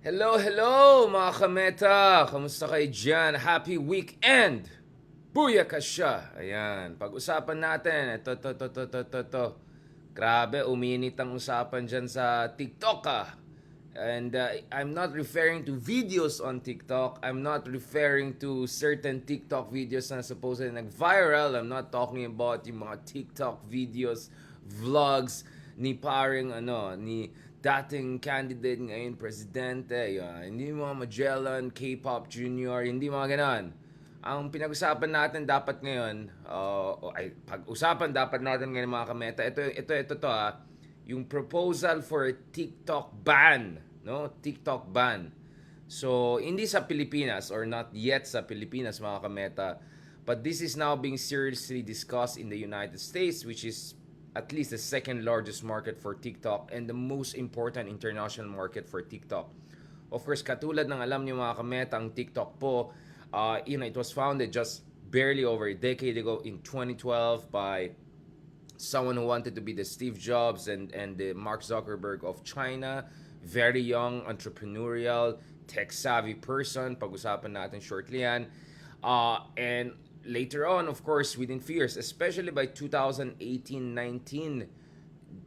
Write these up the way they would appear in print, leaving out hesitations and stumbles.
Hello, hello mga kameta! Kamusta kayo dyan? Happy weekend! Booyaka siya! Ayan, pag-usapan natin, ito. Grabe, uminit ang usapan dyan sa TikTok And I'm not referring to videos on TikTok. I'm not referring to certain TikTok videos na supposedly nag-viral. I'm not talking about yung mga TikTok videos, vlogs ni paring ni dating candidate ngayon presidente. Hindi mga Magellan, K-pop Junior, hindi mga ganon. Ang pinag-usapan natin dapat ngayon, pag-usapan dapat natin ngayon mga kameta, ito to yung proposal for a TikTok ban, no? TikTok ban. So, hindi sa Pilipinas or not yet sa Pilipinas mga kameta, but this is now being seriously discussed in the United States, which is at least the second largest market for TikTok and the most important international market for TikTok. Of course, katulad ng alam niyo mga kameta, ang TikTok po, it was founded just barely over a decade ago in 2012 by someone who wanted to be the Steve Jobs and the Mark Zuckerberg of China. Very young, entrepreneurial, tech-savvy person. Pag-usapan natin shortly yan. And later on, of course, within few years, especially by 2018-19,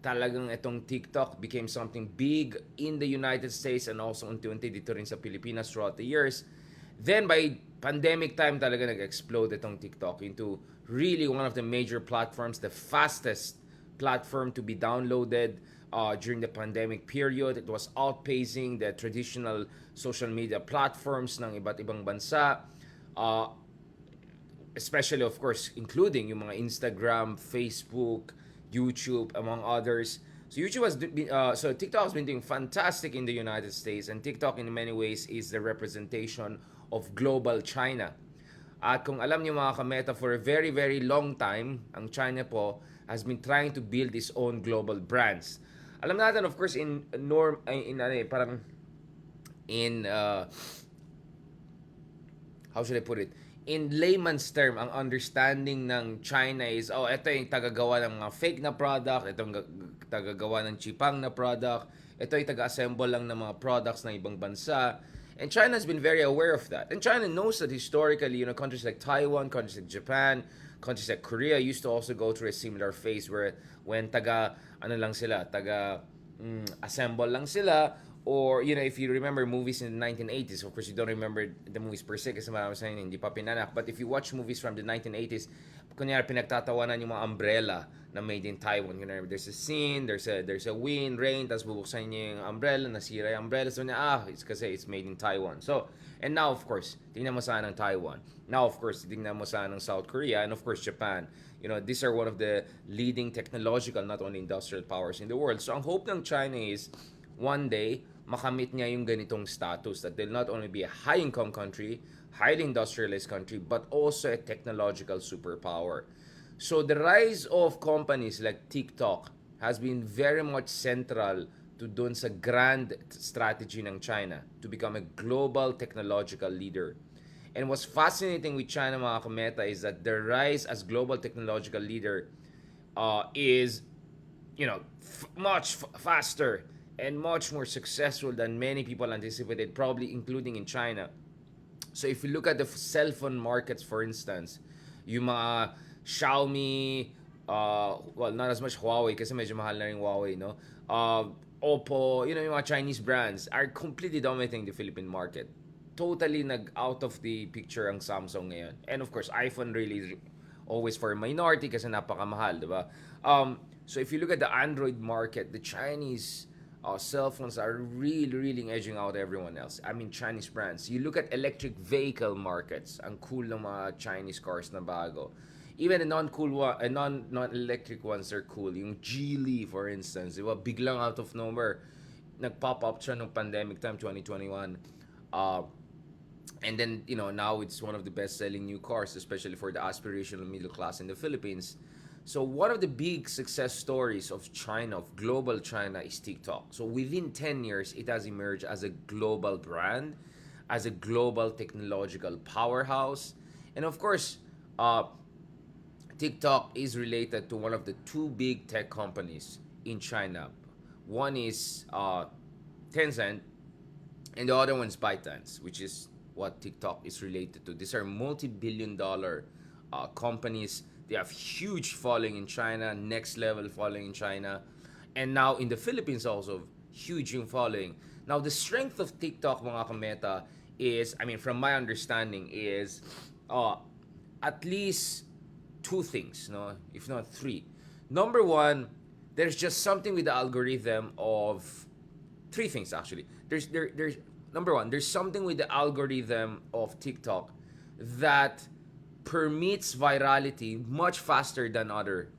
talagang itong TikTok became something big in the United States and also unti-unti dito rin sa Pilipinas throughout the years. Then by pandemic time talaga nag-explode itong TikTok into really one of the major platforms, the fastest platform to be downloaded during the pandemic period. It was outpacing the traditional social media platforms ng iba't ibang bansa. Especially of course including yung mga Instagram, Facebook, YouTube among others. So so TikTok has been doing fantastic in the United States, and TikTok in many ways is the representation of global China. At kung alam niyo mga kameta, for a very very long time, ang China po has been trying to build its own global brands. Alam natin of course parang in how should I put it? In layman's term, ang understanding ng China is, ito yung tagagawa ng mga fake na product, ito yung tagagawa ng chipang na product, ito yung taga-assemble lang ng mga products ng ibang bansa. And China has been very aware of that. And China knows that historically, countries like Taiwan, countries like Japan, countries like Korea used to also go through a similar phase where when assemble lang sila, or if you remember movies in the 1980s, of course you don't remember the movies per se kasi marami sa inyo hindi pa pinanak, but if you watch movies from the 1980s, kunyari pinagtatawanan yung mga umbrella na made in Taiwan. There's a scene, there's a wind, rain, tapos bubuksan niya yung umbrella, nasira yung umbrella, so it's kasi it's made in Taiwan. So, and now of course, tingnan mo saan ang Taiwan. Now of course, tingnan mo saan ang South Korea, and of course Japan. These are one of the leading technological, not only industrial powers in the world. So ang hope ng China is one day makamit niya yung ganitong status, that they'll not only be a high-income country, highly industrialized country, but also a technological superpower. So the rise of companies like TikTok has been very much central to dun sa grand strategy ng China to become a global technological leader. And what's fascinating with China, mga kameta, is that their rise as global technological leader is, much faster and much more successful than many people anticipated, probably including in China. So if you look at the cell phone markets, for instance, yung mga Xiaomi, well, not as much Huawei kasi medyo mahal na rin Huawei, no? Oppo, yung mga Chinese brands are completely dominating the Philippine market. Totally out of the picture ang Samsung ngayon. And of course, iPhone really is always for a minority kasi napakamahal, di ba? So if you look at the Android market, the Chinese cell phones are really edging out everyone else. I mean, Chinese brands. You look at electric vehicle markets, ang cool ng mga Chinese cars na bago. Even the non-electric ones are cool. Yung Geely, for instance, diba? Biglang out of nowhere, nag-pop up siya nung pandemic time, 2021. And then, now it's one of the best-selling new cars, especially for the aspirational middle class in the Philippines. So one of the big success stories of China, of global China, is TikTok. So within 10 years, it has emerged as a global brand, as a global technological powerhouse. And of course, TikTok is related to one of the two big tech companies in China. One is Tencent, And the other one's ByteDance, which is what TikTok is related to. These are multi-billion-dollar companies. They have huge following in China, next level following in China, and now in the Philippines also huge yung following. Now the strength of TikTok, mga kameta, is, I mean, from my understanding, is at least two things, no, if not three. Number one, there's just something with the algorithm of three things actually. There's number one, there's something with the algorithm of TikTok that permits virality much faster than other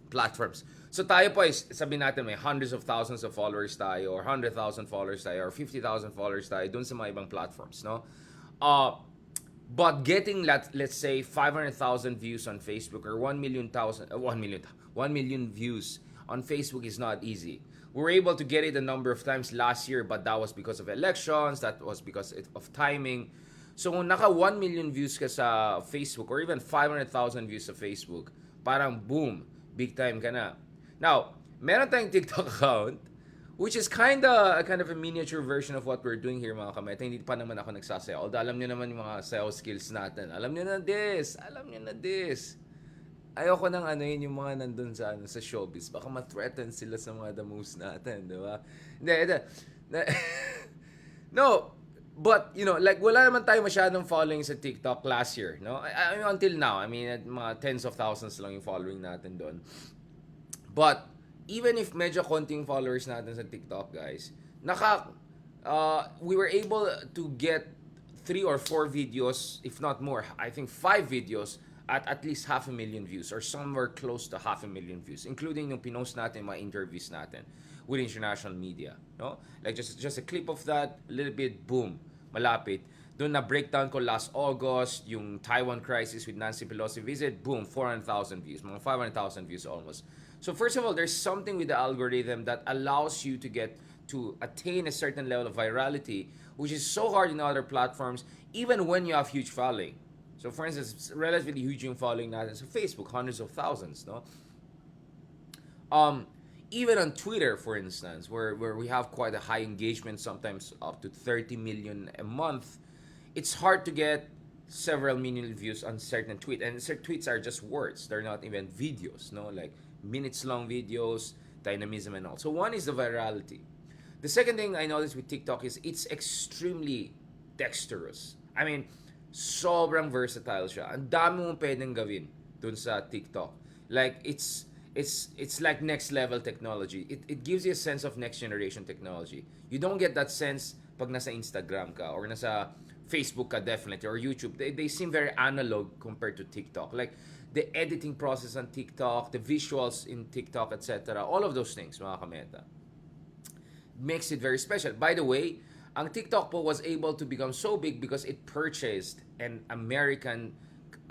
platforms. So tayo po is, sabihin natin may hundreds of thousands of followers tayo, or 100,000 followers tayo, or 50,000 followers tayo dun sa mga ibang platforms, no? But getting, let's say 500,000 views on Facebook, or 1 million views on Facebook is not easy. We were able to get it a number of times last year, but that was because of elections, that was because of timing. So kung naka 1 million views ka sa Facebook, or even 500,000 views sa Facebook, parang boom, big time ka na. Now, meron tayong TikTok account, which is kind of a miniature version of what we're doing here, mga kameta. Hindi pa naman ako nagsasayaw. Although alam nyo naman yung mga sayaw skills natin. Alam nyo na this. Ayoko nang yun yung mga nandun sa showbiz. Baka ma-threaten sila sa mga the moves natin, di ba? No, but, like, wala naman tayo masyadong following sa TikTok last year, no? I mean, until now, mga tens of thousands lang yung following natin doon. But, even if medyo konting followers natin sa TikTok, guys, we were able to get 3 or 4 videos, if not more, I think 5 videos at least 500,000 views, or somewhere close to 500,000 views, including yung pinost natin, mga interviews natin with international media, no? Like just a clip of that, a little bit, boom, malapit. Doon na breakdown ko last August, yung Taiwan crisis with Nancy Pelosi visit, boom, 400,000 views, mga 500,000 views almost. So first of all, there's something with the algorithm that allows you to attain a certain level of virality, which is so hard in other platforms, even when you have huge following. So for instance, it's relatively huge yung following natin sa Facebook, hundreds of thousands, no? Even on Twitter, for instance, where we have quite a high engagement, sometimes up to 30 million a month, it's hard to get several million views on certain tweets. And certain tweets are just words. They're not even videos, no? Like minutes-long videos, dynamism and all. So one is the virality. The second thing I noticed with TikTok is it's extremely dexterous. I mean, sobrang versatile siya. Ang dami mong pwedeng gawin dun sa TikTok. Like, it's like next level technology. It gives you a sense of next generation technology. You don't get that sense pag nasa Instagram ka or nasa Facebook ka, definitely, or YouTube. They seem very analog compared to TikTok. Like, the editing process on TikTok, the visuals in TikTok, etc. All of those things, mga kameta, makes it very special. By the way, ang TikTok po was able to become so big because it purchased an American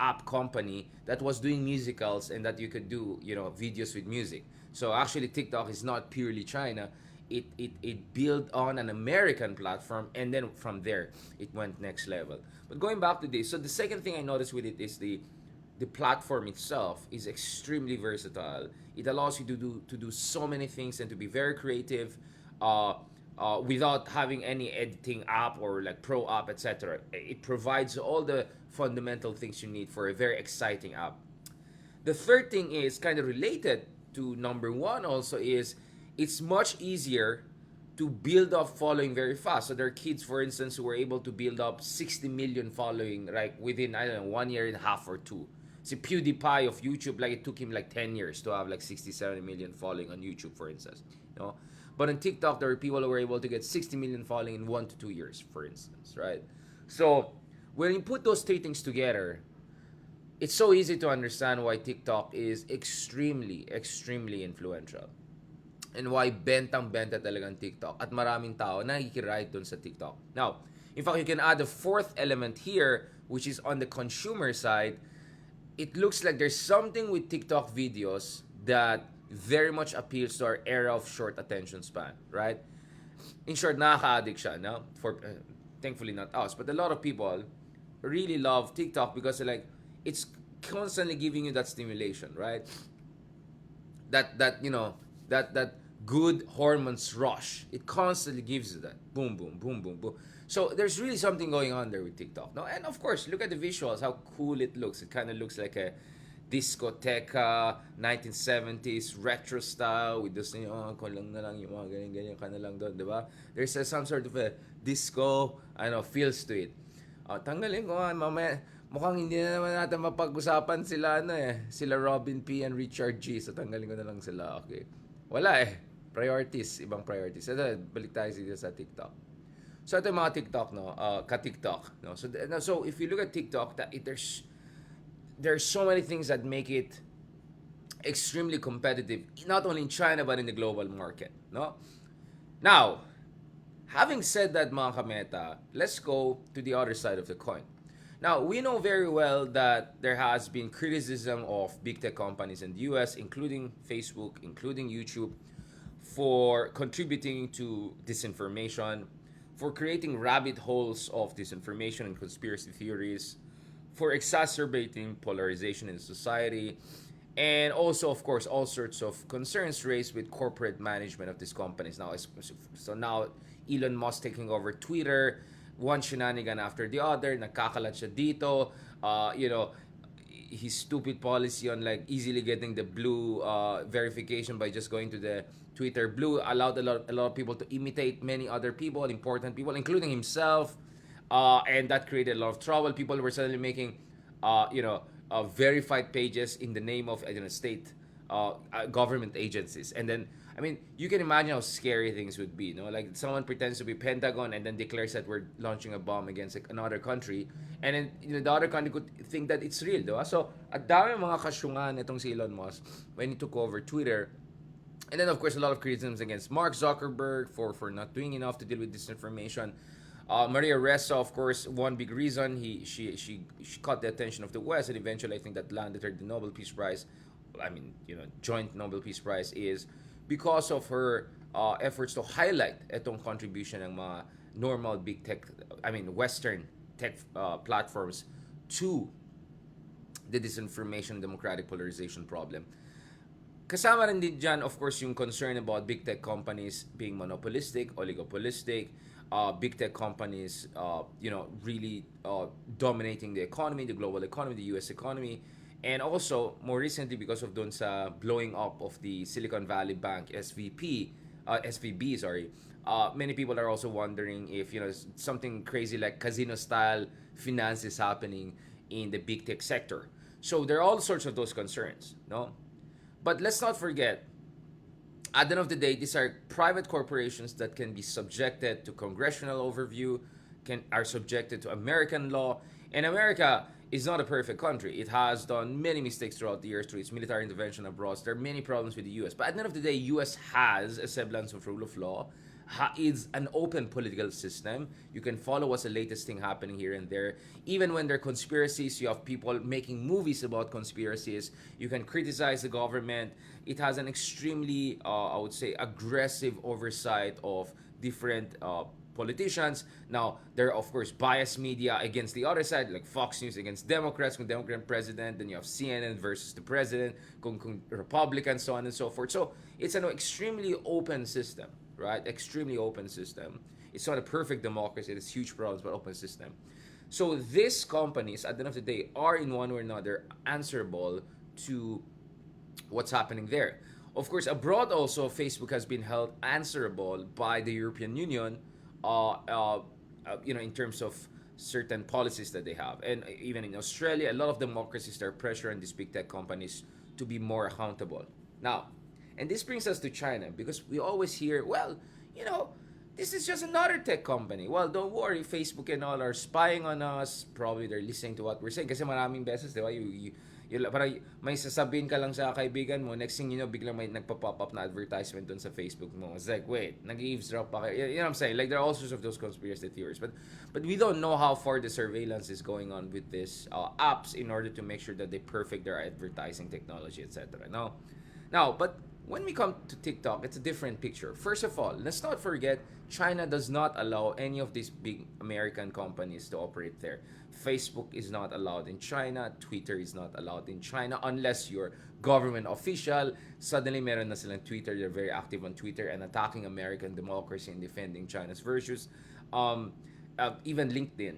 app company that was doing musicals and that you could do, videos with music. So actually, TikTok is not purely China. It built on an American platform, and then from there, it went next level. But going back to this, so the second thing I noticed with it is the platform itself is extremely versatile. It allows you to do so many things and to be very creative without having any editing app or like pro app, etc. It provides all the fundamental things you need for a very exciting app. The third thing is kind of related to number one also, is it's much easier to build up following very fast. So there are kids, for instance, who were able to build up 60 million following like within, 1 year and a half or 2. See, PewDiePie of YouTube, like it took him like 10 years to have like 60, 70 million following on YouTube, for instance. But on TikTok, there are people who were able to get 60 million following in 1 to 2 years, for instance, right? So when you put those three things together, it's so easy to understand why TikTok is extremely, extremely influential. And why bentang-benta talagang TikTok. At maraming tao nakikiride dun sa TikTok. Now, in fact, you can add a fourth element here, which is on the consumer side. It looks like there's something with TikTok videos that very much appeals to our era of short attention span, right? In short, nakaka-addict siya, no? For thankfully not us, but a lot of people really love TikTok because it's constantly giving you that stimulation, right? That good hormones rush. It constantly gives you that boom, boom, boom, boom, boom. So there's really something going on there with TikTok. No, and of course, look at the visuals, how cool it looks. It kind of looks like a discoteca, 1970s retro style with those, ko lang na lang yung mga ganyan-ganyan ka na lang doon, di ba? There's some sort of a disco, feels to it. Tanggalin ko nga, mamaya, mukhang hindi na naman natin mapag-usapan sila, sila Robin P. and Richard G. So tanggalin ko na lang sila, okay. Wala priorities, ibang priorities. Ito, balik tayo dito sa TikTok. So ito yung mga TikTok, no? Ka-TikTok, no? So if you look at TikTok, there's so many things that make it extremely competitive, not only in China but in the global market, no? Now, having said that, mga kameta, let's go to the other side of the coin. Now, we know very well that there has been criticism of big tech companies in the US, including Facebook, including YouTube, for contributing to disinformation, for creating rabbit holes of disinformation and conspiracy theories, for exacerbating polarization in society, and also, of course, all sorts of concerns raised with corporate management of these companies. So now, Elon Musk taking over Twitter, one shenanigan after the other, nakakalat siya dito, his stupid policy on like easily getting the blue verification by just going to the Twitter blue allowed a lot of people to imitate many other people, important people, including himself, and that created a lot of trouble. People were suddenly making, verified pages in the name of state government agencies, and then you can imagine how scary things would be. Like someone pretends to be Pentagon and then declares that we're launching a bomb against another country, and then the other country could think that it's real, diba? So, at dami mga kasyungan itong si Elon Musk when he took over Twitter. And then, of course, a lot of criticisms against Mark Zuckerberg for not doing enough to deal with disinformation. Maria Ressa, of course, one big reason she caught the attention of the West, and eventually I think that landed her the Nobel Peace Prize. Joint Nobel Peace Prize is because of her efforts to highlight itong contribution ng mga normal big tech, Western tech platforms to the disinformation, democratic polarization problem. Kasama rin din dyan, of course, yung concern about big tech companies being monopolistic, oligopolistic, big tech companies, really dominating the economy, the global economy, the US economy. And also, more recently, because of dun sa blowing up of the Silicon Valley Bank, SVB, many people are also wondering if, something crazy like casino-style finance is happening in the big tech sector. So there are all sorts of those concerns, no? But let's not forget, at the end of the day, these are private corporations that can be subjected to congressional overview, are subjected to American law. And America is not a perfect country. It has done many mistakes throughout the years through its military intervention abroad. There are many problems with the US. But at the end of the day, US has a semblance of rule of law. It's an open political system. You can follow what's the latest thing happening here and there. Even when there are conspiracies, you have people making movies about conspiracies. You can criticize the government. It has an extremely, I would say, aggressive oversight of different politicians. Now, there are, of course, biased media against the other side, like Fox News against Democrats, kung Democrat president, then you have CNN versus the president, kung Republicans, so on and so forth. So, it's an extremely open system, right? Extremely open system. It's not a perfect democracy. It has huge problems, but open system. So, these companies, at the end of the day, are in one way or another answerable to what's happening there. Of course, abroad also, Facebook has been held answerable by the European Union, in terms of certain policies that they have. And even in Australia, a lot of democracies are pressuring these big tech companies to be more accountable. Now, and this brings us to China, because we always hear, well, this is just another tech company. Well, don't worry, Facebook and all are spying on us. Probably they're listening to what we're saying. Kasi maraming beses, di ba, parang may sasabihin ka lang sa kaibigan mo, next thing you know, biglang may nagpa-pop up na advertisement dun sa Facebook mo. It's like, wait, nag-eavesdrop pa kayo. You know what I'm saying? Like, there are all sorts of those conspiracy theories. But we don't know how far the surveillance is going on with these apps in order to make sure that they perfect their advertising technology, etc. Now, but when we come to TikTok, it's a different picture. First of all, let's not forget China does not allow any of these big American companies to operate there. Facebook is not allowed in China. Twitter is not allowed in China unless you're government official. Suddenly, meron na silang Twitter. They're very active on Twitter and attacking American democracy and defending China's virtues. Um, Even LinkedIn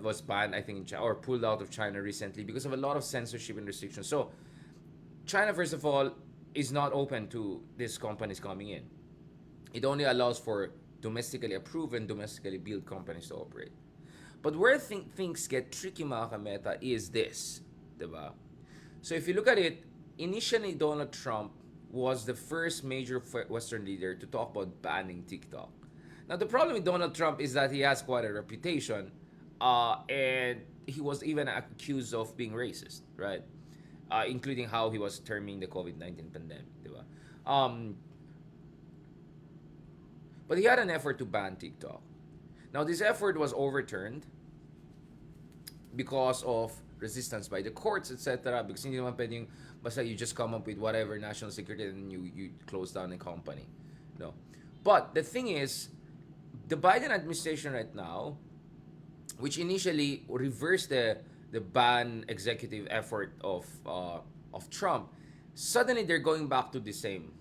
was banned, I think, in China, or pulled out of China recently because of a lot of censorship and restrictions. So China, first of all, is not open to these companies coming in. It only allows for domestically approved and domestically built companies to operate. But where things get tricky, mga kameta, is this, diba? So if you look at it, initially Donald Trump was the first major Western leader to talk about banning TikTok. Now the problem with Donald Trump is that he has quite a reputation, and he was even accused of being racist, right? Including how he was terming the COVID-19 pandemic, diba? Um, but he had an effort to ban TikTok. Now this effort was overturned because of resistance by the courts, etc. Because hindi naman pwedeng basta you just come up with whatever national security and you close down a company. No. But the thing is, the Biden administration right now, which initially reversed the ban executive effort of Trump, suddenly they're going back to the same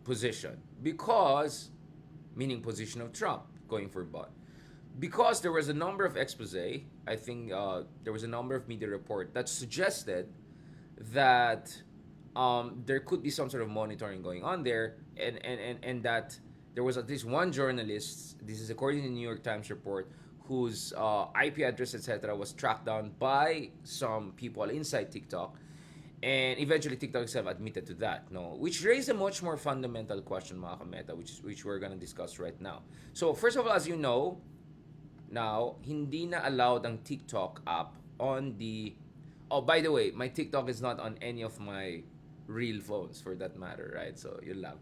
position because, meaning position of Trump going for ban, because there was a number of expose. I think there was a number of media report that suggested that there could be some sort of monitoring going on there, and that there was at least one journalist, this is according to the New York Times report, whose IP address, etc., was tracked down by some people inside TikTok, and eventually TikTok itself admitted to that, no, which raised a much more fundamental question, mga kameta, which we're gonna discuss right now. So first of all, as you know, now hindi na allowed ang TikTok app on the. Oh, by the way, my TikTok is not on any of my real phones, for that matter, right? So yun lang.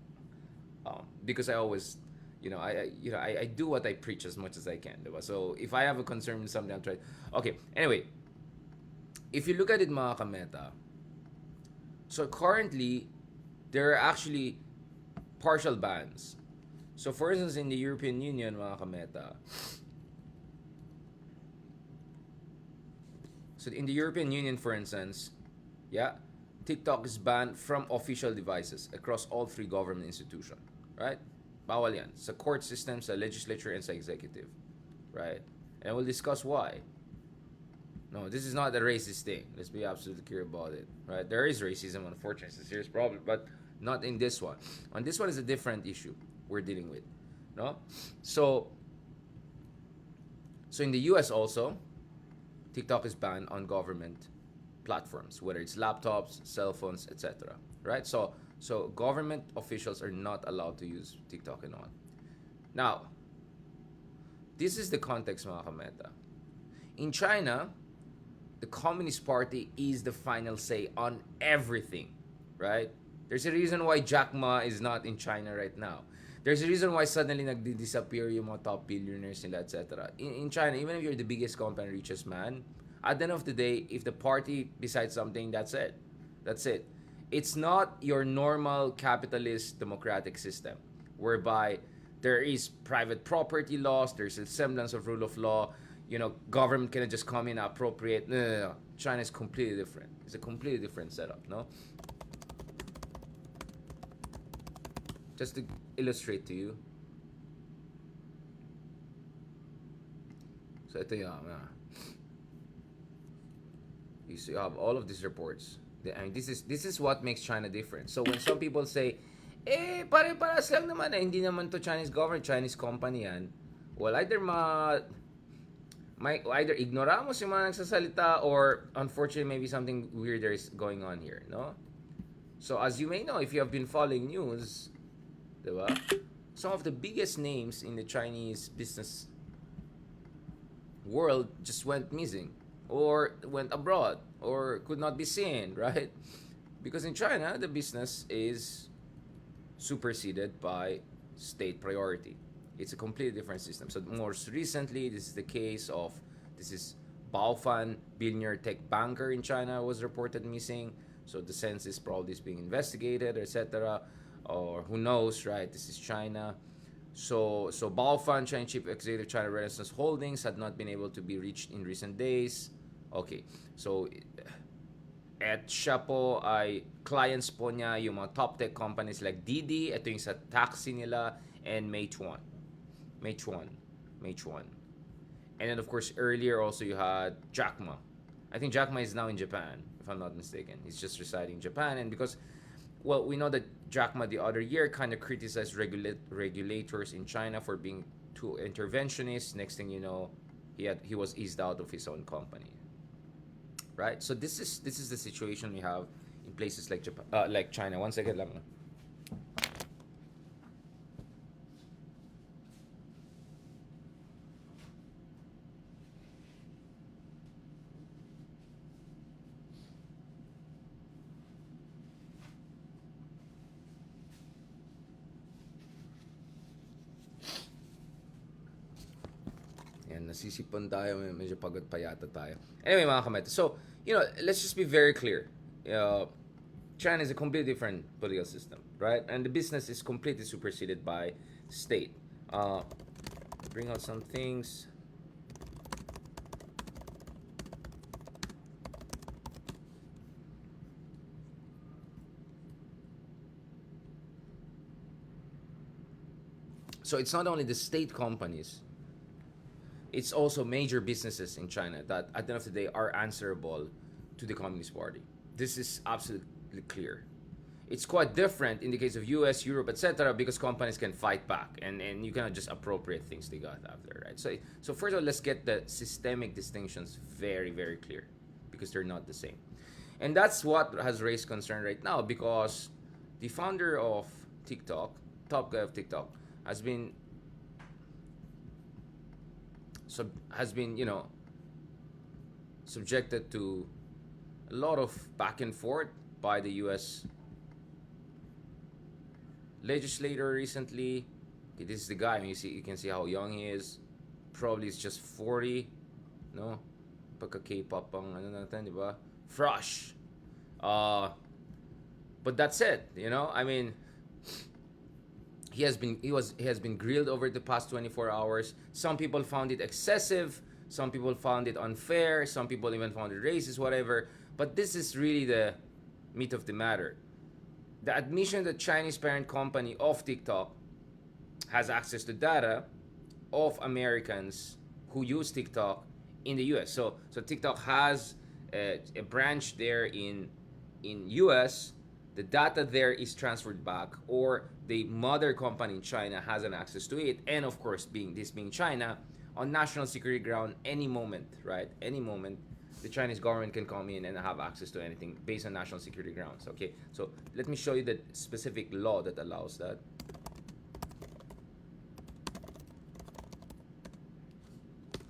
Because I always, I do what I preach as much as I can, diba? So if I have a concern with something, I'll try. Okay, anyway, if you look at it, mga kameta, so currently there are actually partial bans. So for instance, in the European Union, mga kameta, so in the European Union, for instance, yeah, TikTok is banned from official devices across all three government institutions, right? Bawal yan. Sa court system, sa legislature, and sa executive, right? And we'll discuss why. No, this is not a racist thing. Let's be absolutely clear about it, right? There is racism, unfortunately. It's a serious problem, but not in this one. On this one is a different issue we're dealing with, no? So in the US also, TikTok is banned on government platforms, whether it's laptops, cell phones, etc. Right? So government officials are not allowed to use TikTok and all. Now, this is the context, mga kameta. In China, the Communist Party is the final say on everything, right? There's a reason why Jack Ma is not in China right now. There's a reason why suddenly nagdi-disappear yung mga top billionaires nila, etc. In China, even if you're the biggest company, richest man, at the end of the day, if the party decides something, that's it. That's it. It's not your normal capitalist democratic system whereby there is private property laws, there's a semblance of rule of law, government can just come in and appropriate. No. China is completely different. It's a completely different setup, no? Just to illustrate to you. So ito yung, you have all of these reports. This is what makes China different. So when some people say, pare-paras lang naman, hindi naman to Chinese government, Chinese company yan. Well, either either ignoramos yung mga nagsasalita, or unfortunately maybe something weirder is going on here, no? So as you may know, if you have been following news, diba? Some of the biggest names in the Chinese business world just went missing, or went abroad, or could not be seen, right? Because in China, the business is superseded by state priority. It's a completely different system. So most recently, this is the case of, this is Baofan, billionaire tech banker in China, was reported missing. So the census probably is being investigated, etc. Or who knows, right? This is China. So Baofan, Chinese chief executive China Renaissance Holdings, had not been able to be reached in recent days. Okay, so at siya po ay clients po niya yung mga top tech companies like Didi, ito yung sa taxi nila, and Meituan. Meituan. Meituan. And then of course earlier also you had Jack Ma. I think Jack Ma is now in Japan, if I'm not mistaken. He's just residing in Japan, and because, well, we know that Jack Ma the other year kind of criticized regulators in China for being too interventionist. Next thing you know, he was eased out of his own company, right? So this is the situation we have in places like Japan, like China. One second lang. Yan, nasisipon tayo, medyo pagod pa yata tayo. Anyway, mga kamete, so, let's just be very clear. China is a completely different political system, right? And the business is completely superseded by state. Bring out some things. So it's not only the state companies, it's also major businesses in China that at the end of the day are answerable to the Communist Party. This is absolutely clear. It's quite different in the case of US, Europe, etc., because companies can fight back, and you cannot just appropriate things they got after, right? So first of all, let's get the systemic distinctions very, very clear, because they're not the same. And that's what has raised concern right now, because the founder of TikTok, top guy of TikTok, has been subjected to a lot of back and forth by the US legislator recently. Okay, this is the guy. You can see how young he is. Probably is just 40, no? Pagka K-pop ang ano natin, di ba? Fresh. But that's it, I mean, he has been grilled over the past 24 hours. Some people found it excessive, some people found it unfair, some people even found it racist, whatever. But this is really the meat of the matter. The admission that Chinese parent company of TikTok has access to data of Americans who use TikTok in the US. So TikTok has a branch there in US. The data there is transferred back, or the mother company in China has an access to it. And of course, being China, on national security ground, any moment, right? Any moment, the Chinese government can come in and have access to anything based on national security grounds. Okay, so let me show you the specific law that allows that.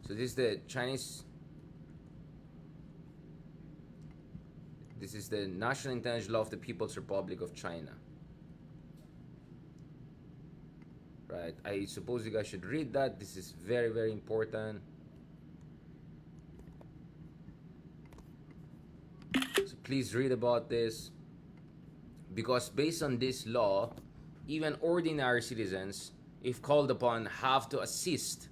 So this is the Chinese. This is the National Intelligence Law of the People's Republic of China. Right? I suppose you guys should read that. This is very, very important. So please read about this. Because based on this law, even ordinary citizens, if called upon, have to assist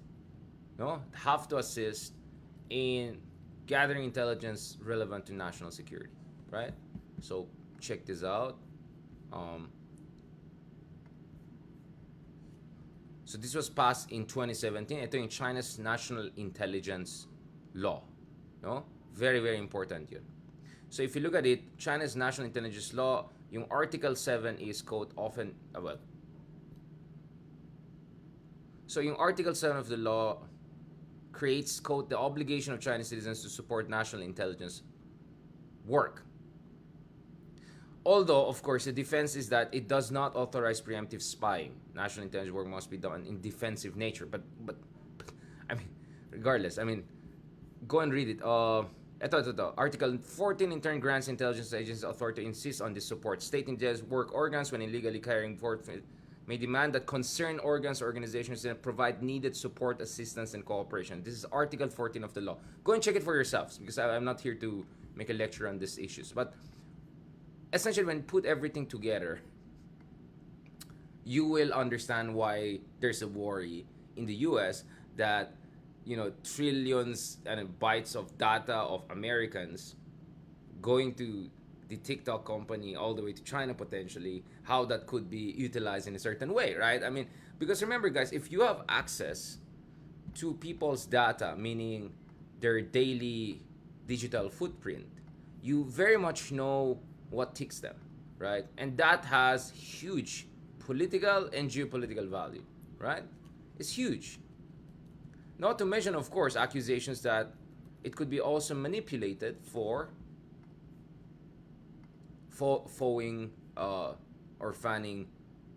in gathering intelligence relevant to national security. Right? So check this out. So this was passed in 2017. Ito yung China's National Intelligence Law. No? Very, very important yun. So if you look at it, China's National Intelligence Law, yung Article 7 is quote often, so yung Article 7 of the law creates, quote, the obligation of Chinese citizens to support national intelligence work. Although, of course, the defense is that it does not authorize preemptive spying. National intelligence work must be done in defensive nature. But I mean, regardless, I mean, go and read it. Ito. Article 14 in turn grants intelligence agencies authority to insist on this support. State intelligence work organs, when illegally carrying forth, may demand that concerned organs or organizations provide needed support, assistance, and cooperation. This is Article 14 of the law. Go and check it for yourselves, because I'm not here to make a lecture on these issues. But essentially, when put everything together, you will understand why there's a worry in the US that, trillions and bytes of data of Americans going to the TikTok company all the way to China potentially, how that could be utilized in a certain way, right? I mean, because remember, guys, if you have access to people's data, meaning their daily digital footprint, you very much know what ticks them, right? And that has huge political and geopolitical value, right? It's huge. Not to mention, of course, accusations that it could be also manipulated for foeing or fanning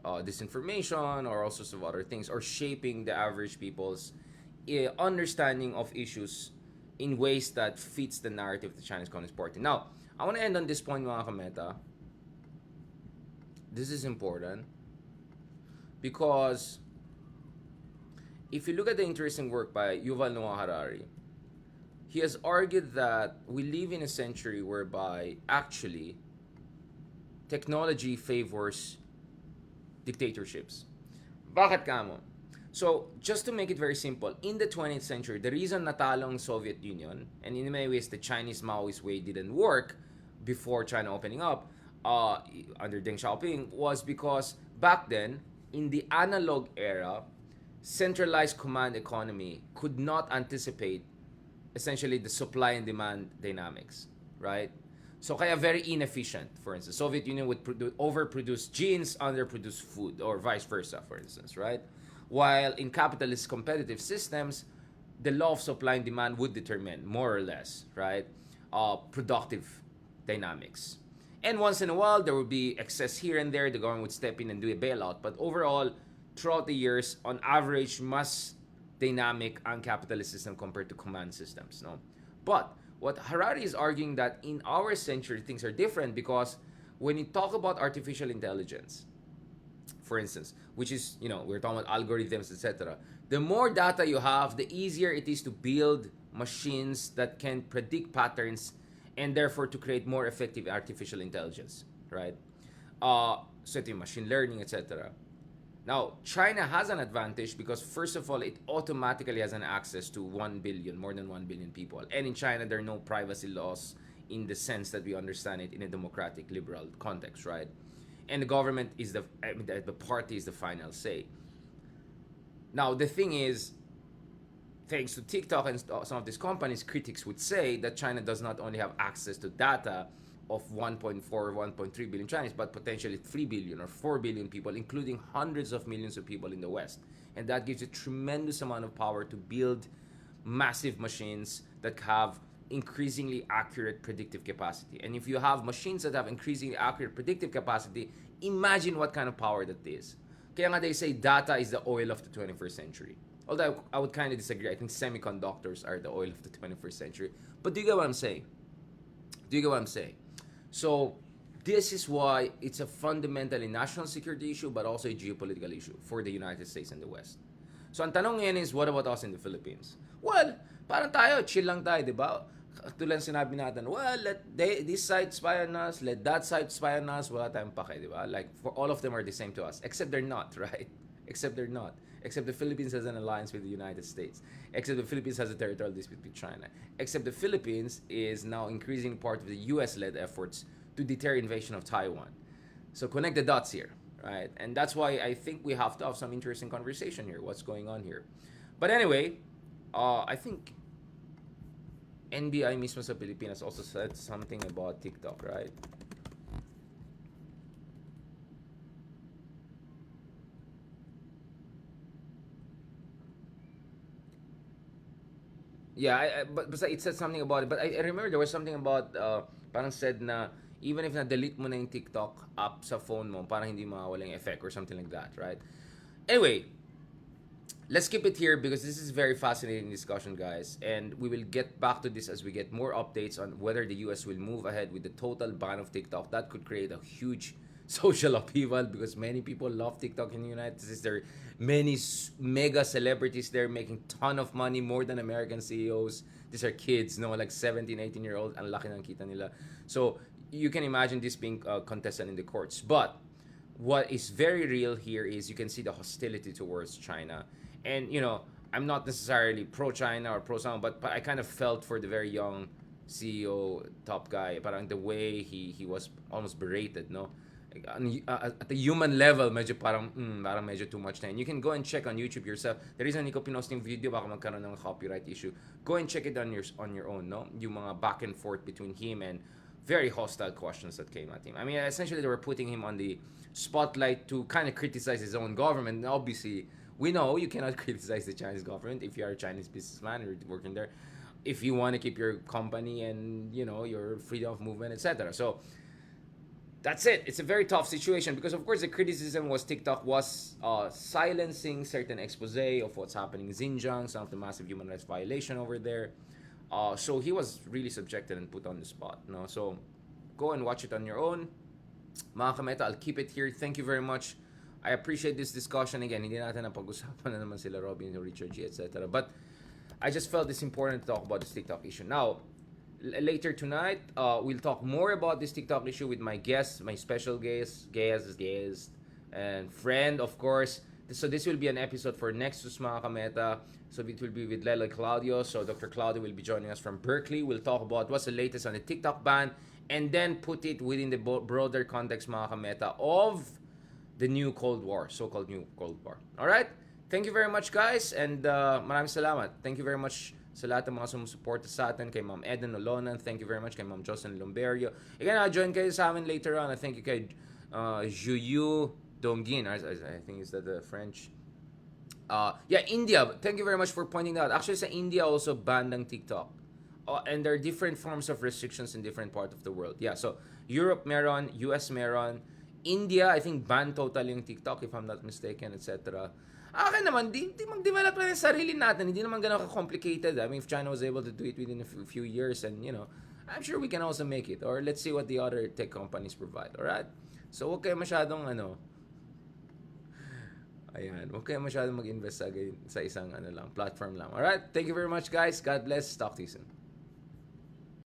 disinformation or all sorts of other things, or shaping the average people's understanding of issues in ways that fits the narrative of the Chinese Communist Party. Now, I want to end on this point, mga kameta. This is important because if you look at the interesting work by Yuval Noah Harari, he has argued that we live in a century whereby actually technology favors dictatorships. Bakit kamo? So, just to make it very simple, in the 20th century, the reason natalong Soviet Union, and in many ways the Chinese Maoist way didn't work before China opening up under Deng Xiaoping, was because back then, in the analog era, centralized command economy could not anticipate essentially the supply and demand dynamics, right? So kaya very inefficient. For instance, Soviet Union would overproduce genes, underproduce food, or vice versa, for instance, right? While in capitalist competitive systems, the law of supply and demand would determine, more or less, right, productive dynamics. And once in a while, there would be excess here and there. The government would step in and do a bailout. But overall, throughout the years, on average, mas dynamic ang capitalist system compared to command systems, no? But what Harari is arguing that in our century, things are different because when you talk about artificial intelligence, for instance, which is, we're talking about algorithms, etc. The more data you have, the easier it is to build machines that can predict patterns and therefore to create more effective artificial intelligence, right? So ito yung machine learning, etc. Now, China has an advantage because, first of all, it automatically has an access to 1 billion, more than 1 billion people. And in China, there are no privacy laws in the sense that we understand it in a democratic, liberal context, right? And the government is the party is the final say. Now, the thing is, thanks to TikTok and some of these companies, critics would say that China does not only have access to data of 1.4 or 1.3 billion Chinese, but potentially 3 billion or 4 billion people, including hundreds of millions of people in the West. And that gives a tremendous amount of power to build massive machines that have increasingly accurate predictive capacity. And if you have machines that have increasingly accurate predictive capacity, imagine what kind of power that is. Kaya nga they say data is the oil of the 21st century. Although I would kind of disagree. I think semiconductors are the oil of the 21st century. But do you get what I'm saying? So this is why it's a fundamentally national security issue but also a geopolitical issue for the United States and the West. So ang tanong ngayon is, what about us in the Philippines? Well, parang tayo, chill lang tayo, di ba? Tulad sinabi natin, well, let this side spy on us, let that side spy on us, wala tayong pake, di ba? Like, for all of them are the same to us, except they're not, right? Except they're not. Except the Philippines has an alliance with the United States. Except the Philippines has a territorial dispute with China. Except the Philippines is now increasing part of the US-led efforts to deter invasion of Taiwan. So connect the dots here, right? And that's why I think we have to have some interesting conversation here. What's going on here? But anyway, I think NBI mismo sa Pilipinas also said something about TikTok, right? Yeah, but it said something about it. But I remember there was something about, parang said na, even if na-delete mo na yung TikTok app sa phone mo, parang hindi mawawala yung effect or something like that, right? Anyway, let's keep it here because this is a very fascinating discussion, guys. And we will get back to this as we get more updates on whether the US will move ahead with the total ban of TikTok. That could create a huge social upheaval because many people love TikTok in the United States. There are many mega celebrities there making ton of money, more than American CEOs. These are kids, no, like 17, 18-year-old. Ang laki ng kita nila. So you can imagine this being contested in the courts. But what is very real here is you can see the hostility towards China. And, I'm not necessarily pro China or pro someone, but I kind of felt for the very young CEO, top guy, parang the way he was almost berated, no? Like, at the human level, parang medyo too much na yun. You can go and check on YouTube yourself. The reason hindi ko pinost yung video, baka magkaroon ng copyright issue. Go and check it on your own, no? Yung mga back and forth between him and very hostile questions that came at him. I mean, essentially, they were putting him on the spotlight to kind of criticize his own government. And obviously, we know you cannot criticize the Chinese government if you are a Chinese businessman or working there. If you want to keep your company and, your freedom of movement, etc. So, that's it. It's a very tough situation because, of course, the criticism was TikTok was silencing certain expose of what's happening in Xinjiang, some of the massive human rights violation over there. So he was really subjected and put on the spot. No? So go and watch it on your own. Mga kameta, I'll keep it here. Thank you very much. I appreciate this discussion. Again, hindi natin napag-usapan na naman sila Robin, Richard G, etc. But I just felt it's important to talk about this TikTok issue. Now, later tonight, we'll talk more about this TikTok issue with my guest, my special guest, and friend, of course. So this will be an episode for Nexus, mga kameta. So it will be with Lelo Claudio. So Dr. Claudio will be joining us from Berkeley. We'll talk about what's the latest on the TikTok ban and then put it within the broader context, mga kameta, of the new Cold War, so-called new Cold War. All right? Thank you very much, guys, and maraming salamat. Thank you very much sa lahat ng mga sumusuporta sa atin, kay Ma'am Eden Olonan. Thank you very much kay Ma'am Jocelyn Lumberio. Again, join kayo sa amin later on. I thank you kay Juyu Dongin. I think is that the French. India. Thank you very much for pointing that out. Actually, sa India also banned ang TikTok. And there are different forms of restrictions in different parts of the world. Yeah, so Europe meron, US meron. India, I think, banned totally yung TikTok, if I'm not mistaken, etc. Akin naman, di mag-develop na yung sarili natin. Hindi naman ganun ka-complicated. I mean, if China was able to do it within a few years, and, I'm sure we can also make it. Or let's see what the other tech companies provide. Alright? So, huwag kayo masyadong, huwag kayo masyadong mag-invest sa isang, platform lang. Alright? Thank you very much, guys. God bless. Talk to you soon.